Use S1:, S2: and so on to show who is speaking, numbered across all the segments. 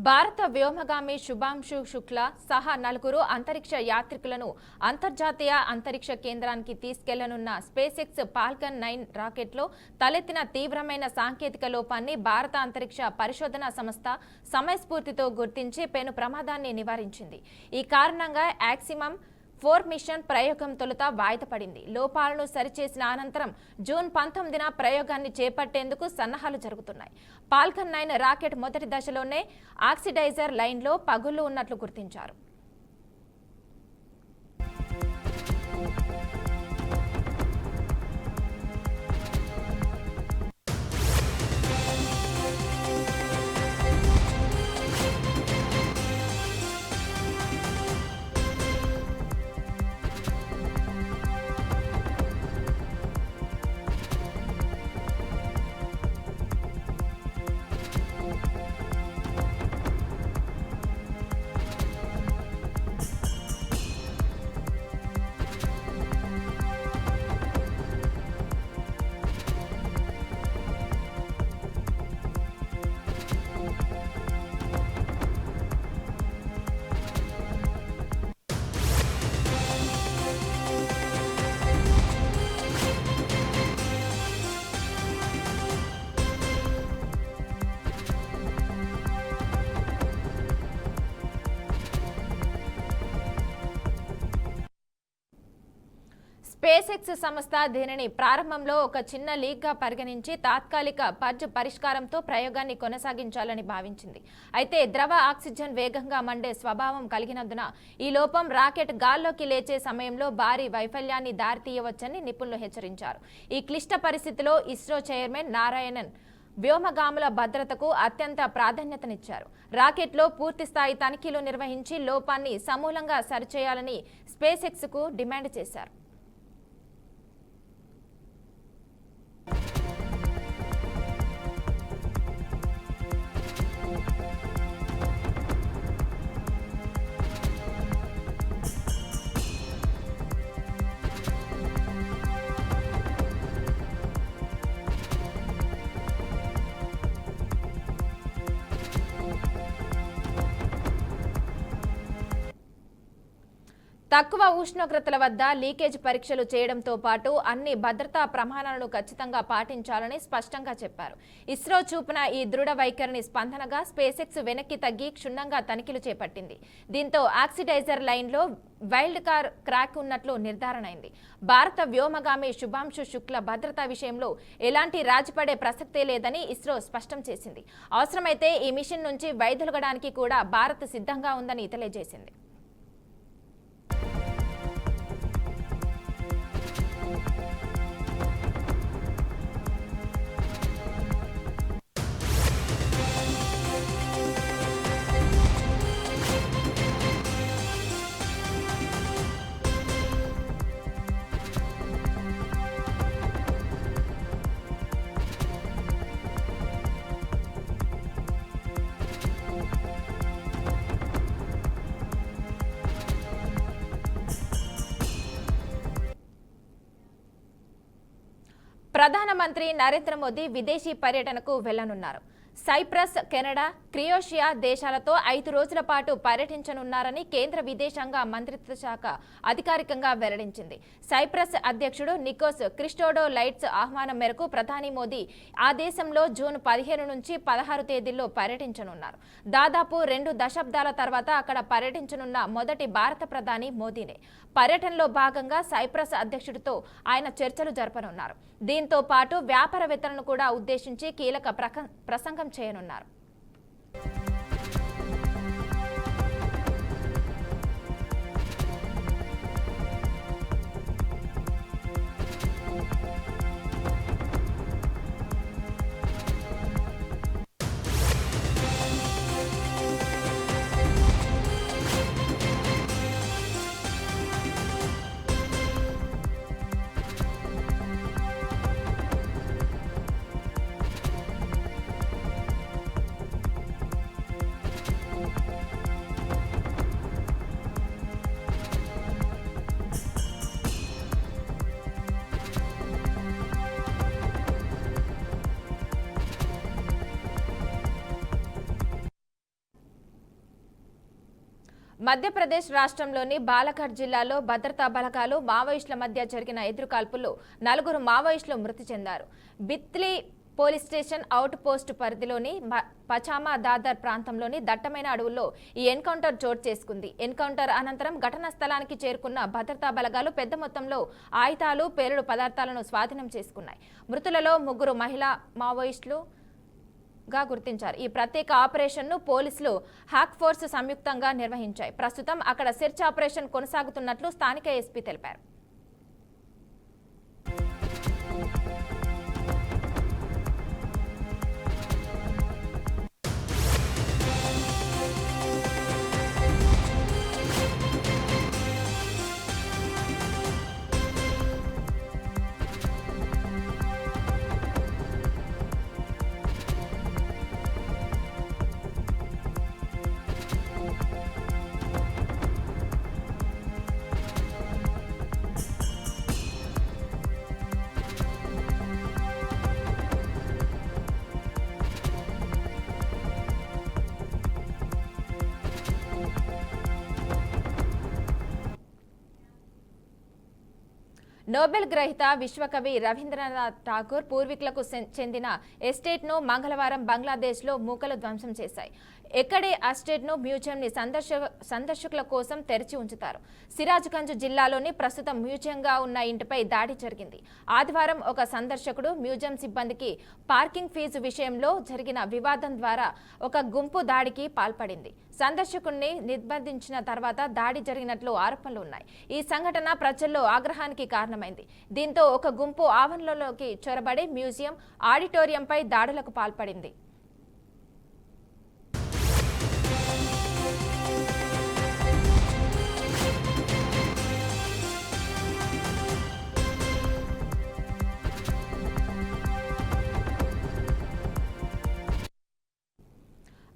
S1: భారత వ్యోమగామి శుభాంశు శుక్లా సహా నలుగురు అంతరిక్ష యాత్రికులను అంతర్జాతీయ అంతరిక్ష కేంద్రానికి తీసుకెళ్లనున్న స్పేస్ ఎక్స్ ఫాల్కన్ 9 రాకెట్లో తలెత్తిన తీవ్రమైన సాంకేతిక లోపాన్ని భారత అంతరిక్ష పరిశోధన సంస్థ సమయస్ఫూర్తితో గుర్తించి పెను ప్రమాదాన్ని నివారించింది. ఈ కారణంగా యాక్సిమం 4 మిషన్ ప్రయోగం తొలుత వాయిదా పడింది. లోపాలను సరిచేసిన అనంతరం జూన్ 19న ప్రయోగాన్ని చేపట్టేందుకు సన్నాహాలు జరుగుతున్నాయి. ఫాల్కన్ 9 రాకెట్ మొదటి దశలోనే ఆక్సిడైజర్ లైన్లో పగుళ్లు ఉన్నట్లు గుర్తించారు. స్పేస్ ఎక్స్ సంస్థ దీనిని ప్రారంభంలో ఒక చిన్న లీక్గా పరిగణించి తాత్కాలిక పర్జ్ పరిష్కారంతో ప్రయోగాన్ని కొనసాగించాలని భావించింది. అయితే ద్రవ ఆక్సిజన్ వేగంగా మండే స్వభావం కలిగినందున ఈ లోపం రాకెట్ గాల్లోకి లేచే సమయంలో భారీ వైఫల్యాన్ని దారితీయవచ్చని నిపుణులు హెచ్చరించారు. ఈ క్లిష్ట పరిస్థితిలో ఇస్రో చైర్మన్ నారాయణన్ వ్యోమగాముల భద్రతకు అత్యంత ప్రాధాన్యతనిచ్చారు. రాకెట్లో పూర్తిస్థాయి తనిఖీలు నిర్వహించి లోపాన్ని సమూలంగా సరిచేయాలని స్పేస్ ఎక్స్కు డిమాండ్ చేశారు. తక్కువ ఉష్ణోగ్రతల వద్ద లీకేజ్ పరీక్షలు చేయడంతో పాటు అన్ని భద్రతా ప్రమాణాలను ఖచ్చితంగా పాటించాలని స్పష్టంగా చెప్పారు. ఇస్రో చూపిన ఈ దృఢ వైఖరిని స్పందనగా స్పేస్ ఎక్స్ వెనక్కి తగ్గి క్షుణ్ణంగా తనిఖీలు చేపట్టింది. దీంతో ఆక్సిడైజర్ లైన్లో వైల్డ్ కార్ క్రాక్ ఉన్నట్లు నిర్ధారణ అయింది. భారత వ్యోమగామి శుభాంశు శుక్ల భద్రతా విషయంలో ఎలాంటి రాజీపడే ప్రసక్తే లేదని ఇస్రో స్పష్టం చేసింది. అవసరమైతే ఈ మిషన్ నుంచి వైదొలగడానికి కూడా భారత్ సిద్ధంగా ఉందని తెలియజేసింది. ప్రధానమంత్రి నరేంద్ర మోదీ విదేశీ పర్యటనకు వెళ్లనున్నారు. సైప్రస్, కెనడా, క్రొయేషియా దేశాలతో 5 రోజుల పాటు పర్యటించనున్నారని కేంద్ర విదేశాంగ మంత్రిత్వ శాఖ అధికారికంగా వెల్లడించింది. సైప్రస్ అధ్యక్షుడు నికోస్ క్రిస్టోడోలైట్స్ ఆహ్వానం మేరకు ప్రధాని మోదీ ఆ దేశంలో జూన్ 15 నుంచి 16 తేదీల్లో పర్యటించనున్నారు. దాదాపు 2 దశాబ్దాల తర్వాత అక్కడ పర్యటించనున్న మొదటి భారత ప్రధాని మోదీనే. పర్యటనలో భాగంగా సైప్రస్ అధ్యక్షుడితో ఆయన చర్చలు జరపనున్నారు. దీంతో పాటు వ్యాపారవేత్తలను కూడా ఉద్దేశించి కీలక ప్రసంగం చేయనున్నారు. మధ్యప్రదేశ్ రాష్ట్రంలోని బాలఘట్ జిల్లాలో భద్రతా బలగాలు మావోయిస్టుల మధ్య జరిగిన ఎదురుకాల్పుల్లో 4 మావోయిస్టులు మృతి చెందారు. బిత్లీ పోలీస్ స్టేషన్ అవుట్ పోస్ట్ పరిధిలోని పచామా దాదర్ ప్రాంతంలోని దట్టమైన అడవుల్లో ఈ ఎన్కౌంటర్ చోటు చేసుకుంది. ఎన్కౌంటర్ అనంతరం ఘటనా స్థలానికి చేరుకున్న భద్రతా బలగాలు పెద్ద మొత్తంలో ఆయుధాలు, పేలుడు పదార్థాలను స్వాధీనం చేసుకున్నాయి. మృతులలో 3 మహిళా మావోయిస్టులు గా గుర్తించారు. ఈ ప్రత్యేక ఆపరేషన్ను పోలీసులు హ్యాక్ ఫోర్స్ సంయుక్తంగా నిర్వహించాయి. ప్రస్తుతం అక్కడ సెర్చ్ ఆపరేషన్ కొనసాగుతున్నట్లు స్థానిక ఎస్పీ తెలిపారు. నోబెల్ గ్రహీత విశ్వకవి రవీంద్రనాథ్ ఠాగూర్ పూర్వీకులకు చెందిన ఎస్టేట్ను మంగళవారం బంగ్లాదేశ్లో మూకలు ధ్వంసం చేశాయి. ఎక్కడే ఎస్టేట్ను మ్యూజియంని సందర్శకుల కోసం తెరిచి ఉంచుతారు. సిరాజ్గంజ్ జిల్లాలోని ప్రస్తుతం మ్యూజియంగా ఉన్న ఇంటిపై దాడి జరిగింది. ఆదివారం ఒక సందర్శకుడు మ్యూజియం సిబ్బందికి పార్కింగ్ ఫీజు విషయంలో జరిగిన వివాదం ద్వారా ఒక గుంపు దాడికి పాల్పడింది. సందర్శకుడిని నిర్బంధించిన తర్వాత దాడి జరిగినట్లు ఆరోపణలు ఉన్నాయి. ఈ సంఘటన ప్రజల్లో ఆగ్రహానికి కారణమైంది. దీంతో ఒక గుంపు ఆవరణలోకి చొరబడి మ్యూజియం ఆడిటోరియంపై దాడులకు పాల్పడింది.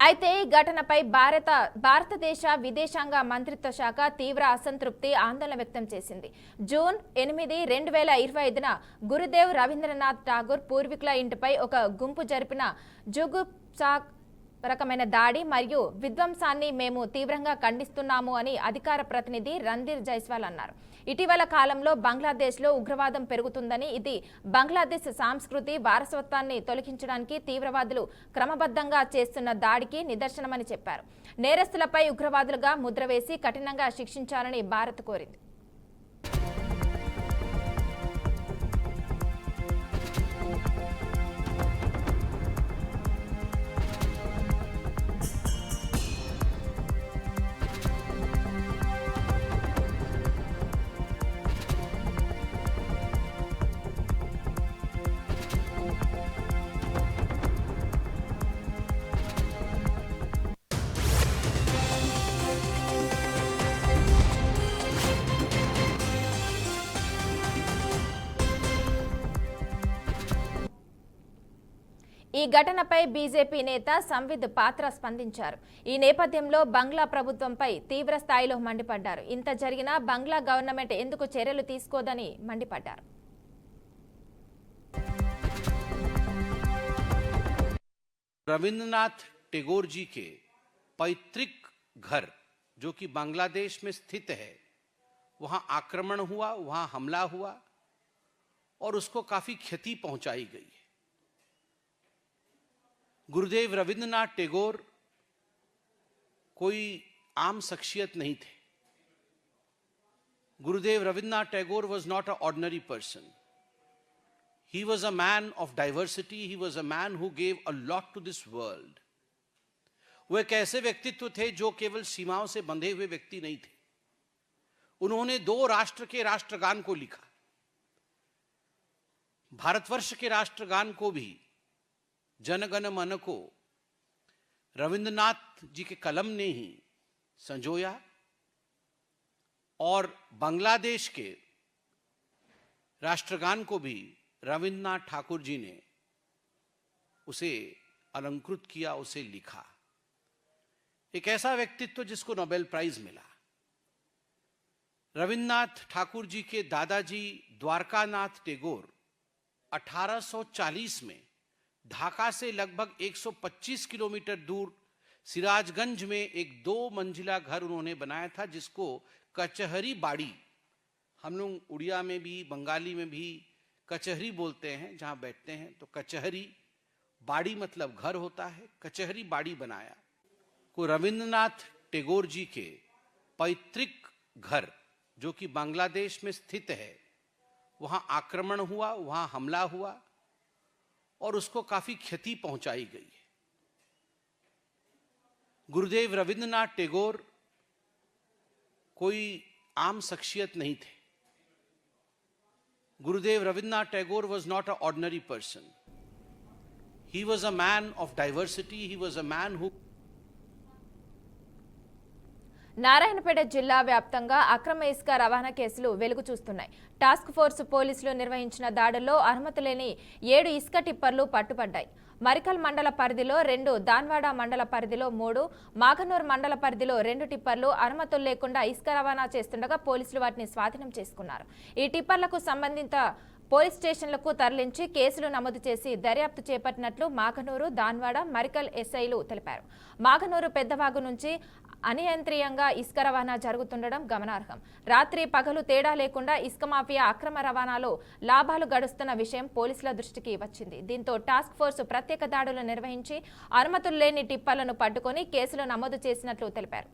S1: అయితే ఈ ఘటనపై భారతదేశ విదేశాంగ మంత్రిత్వ శాఖ తీవ్ర అసంతృప్తి, ఆందోళన వ్యక్తం చేసింది. జూన్ 8, 2025న గురుదేవ్ రవీంద్రనాథ్ ఠాగూర్ పూర్వీకుల ఇంటిపై ఒక గుంపు జరిపిన జుగుప్సాక్ రకమైన దాడి మరియు విధ్వంసాన్ని మేము తీవ్రంగా ఖండిస్తున్నాము అని అధికార ప్రతినిధి రణ్ధీర్ జైస్వాల్ అన్నారు. ఇటీవల కాలంలో బంగ్లాదేశ్లో ఉగ్రవాదం పెరుగుతుందని, ఇది బంగ్లాదేశ్ సంస్కృతి వారసత్వాన్ని తొలగించడానికి తీవ్రవాదులు క్రమబద్ధంగా చేస్తున్న దాడికి నిదర్శనమని చెప్పారు. నేరస్తులపై ఉగ్రవాదులుగా ముద్ర వేసి కఠినంగా శిక్షించాలని భారత్ కోరింది. ఈ ఘటనపై బీజేపీ నేత సంవిద్ పాత్ర స్పందించారు. ఈ నేపథ్యంలో బంగ్లా ప్రభుత్వంపై తీవ్ర స్థాయిలో మండిపడ్డారు. ఇంత జరిగినా బంగ్లా గవర్నమెంట్ ఎందుకు చర్యలు తీసుకోదని మండిపడ్డారు.
S2: रविंद्रनाथ टैगोर जी के पैतृक घर जो कि बांग्लादेश में स्थित है, वहां आक्रमण हुआ, वहां हमला हुआ और उसको काफी क्षति पहुंचाई गई है। गुरुदेव रविंद्रनाथ टैगोर कोई आम शख्सियत नहीं थे। Gurudev Rabindranath Tagore was not an ordinary person. He was a man of diversity. He was a man who gave a lot to this world. वो एक ऐसे व्यक्तित्व थे जो केवल सीमाओं से बंधे हुए व्यक्ति नहीं थे। उन्होंने 2 राष्ट्र के राष्ट्रगान को लिखा। भारतवर्ष के राष्ट्रगान को भी, जनगण मन को, रविंद्रनाथ जी के कलम ने ही संजोया और बांग्लादेश के राष्ट्रगान को भी रविंद्रनाथ ठाकुर जी ने उसे अलंकृत किया, उसे लिखा। एक ऐसा व्यक्तित्व जिसको नोबेल प्राइज मिला। रविंद्रनाथ ठाकुर जी के दादाजी द्वारकानाथ टैगोर 1840 में ढाका से लगभग 125 किलोमीटर दूर सिराजगंज में एक 2 मंजिला घर उन्होंने बनाया था जिसको कचहरी बाड़ी, हम लोग उड़िया में भी बंगाली में भी कचहरी बोलते हैं जहां बैठते हैं, तो कचहरी बाड़ी मतलब घर होता है, कचहरी बाड़ी बनाया। को रविंद्रनाथ टैगोर जी के पैतृक घर जो कि बांग्लादेश में स्थित है, वहां आक्रमण हुआ, वहां हमला हुआ और उसको काफी क्षति पहुंचाई गई है। गुरुदेव रविंद्रनाथ टैगोर कोई आम शख्सियत नहीं थे। Gurudev Rabindranath Tagore was not an ordinary person. He was a man of diversity. He was a man who
S1: Narayanpet జిల్లా వ్యాప్తంగా అక్రమ ఇసుక రవాణా కేసులు వెలుగు చూస్తున్నాయి. టాస్క్ ఫోర్స్ పోలీసులు నిర్వహించిన దాడుల్లో అనుమతి లేని 7 ఇసుక టిప్పర్లు పట్టుబడ్డాయి. మరికల్ మండల పరిధిలో 2, దాన్వాడ మండల పరిధిలో 3, మాగనూర్ మండల పరిధిలో 2 టిప్పర్లు అనుమతులు లేకుండా ఇసుక రవాణా చేస్తుండగా పోలీసులు వాటిని స్వాధీనం చేసుకున్నారు. ఈ టిప్పర్లకు సంబంధిత పోలీస్ స్టేషన్లకు తరలించి కేసులు నమోదు చేసి దర్యాప్తు చేపట్టినట్లు మాగనూరు, దాన్వాడ, మరికల్ ఎస్ఐలు తెలిపారు. మాగనూరు పెద్దవాగు నుంచి అనియంత్రియంగా ఇసుక రవాణా జరుగుతుండడం గమనార్హం. రాత్రి పగలు తేడా లేకుండా ఇసుక మాఫియా అక్రమ రవాణాలో లాభాలు గడుస్తున్న విషయం పోలీసుల దృష్టికి వచ్చింది. దీంతో టాస్క్ ఫోర్స్ ప్రత్యేక దాడులు నిర్వహించి అనుమతులు లేని టిప్పర్లను పట్టుకొని కేసులు నమోదు చేసినట్లు తెలిపారు.